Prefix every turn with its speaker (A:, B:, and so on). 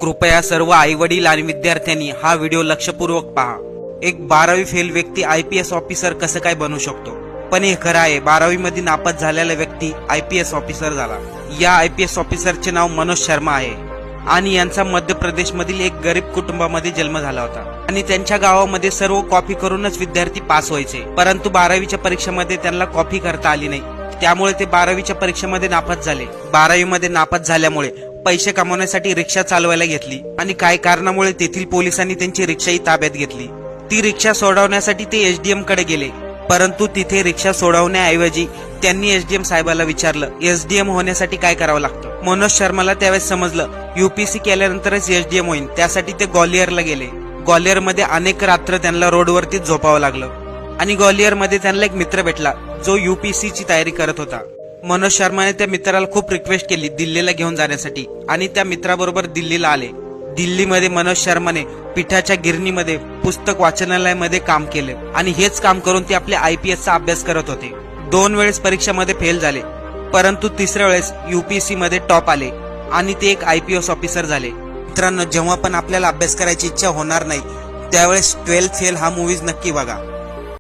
A: कृपया सर्व आईवडील आणि विद्यार्थ्यांनी हा व्हिडिओ लक्षपूर्वक पहा। एक 12वी फेल व्यक्ती IPS ऑफिसर कसं काय बनू शकतो? पण हे खरं आहे, 12वी मध्ये नापास झालेला व्यक्ती IPS ऑफिसर झाला। या IPS ऑफिसरचे नाव मनोज शर्मा आहे आणि यांचा मध्य प्रदेश मधील एक गरीब कुटुंबामध्ये जन्म झाला होता आणि त्यांच्या गावामध्ये सर्व कॉपी करूनच विद्यार्थी पास व्हायचे, परंतु 12वीच्या परीक्षेमध्ये त्यांना कॉपी करता आली नाही, त्यामुळे ते 12वीच्या परीक्षेमध्ये नापास झाले। 12वी मध्ये नापास झाल्यामुळे पैसे कमवण्यासाठी रिक्षा चालवायला घेतली आणि काही कारणामुळे तेथील पोलिसांनी त्यांची रिक्षाही ताब्यात घेतली। ती रिक्षा सोडवण्यासाठी ते SDM कडे गेले, परंतु तिथे रिक्षा सोडवण्याऐवजी त्यांनी SDM साहेबाला विचारलं SDM होण्यासाठी काय करावं लागतं। मनोज शर्माला त्यावेळेस समजलं UPSC केल्यानंतरच SDM होईल, त्यासाठी ते ग्वालियरला गेले। ग्वालियरमध्ये अनेक रात्र त्यांना रोडवरतीच झोपावं लागलं आणि ग्वालियरमध्ये त्यांना एक मित्र भेटला जो UPSC ची तयारी करत होता। मनोज शर्माने त्या मित्राला खूप रिक्वेस्ट केली दिल्लीला घेऊन जाण्यासाठी आणि त्या मित्राबरोबर दिल्लीला आले। दिल्लीमध्ये मनोज शर्माने पिठाच्या गिरणीमध्ये पुस्तक वाचनालयामध्ये काम केले आणि हेच काम करून ते आपल्या IPS चा अभ्यास करत होते। 2 वेळेस परीक्षेमध्ये फेल झाले, परंतु तिसऱ्या वेळेस UPSC मध्ये टॉप आले आणि ते एक IPS ऑफिसर झाले। मित्रांनो, जेव्हा पण आपल्याला अभ्यास करायची इच्छा होणार नाही त्यावेळेस 12th फेल हा मूवीज नक्की बघा।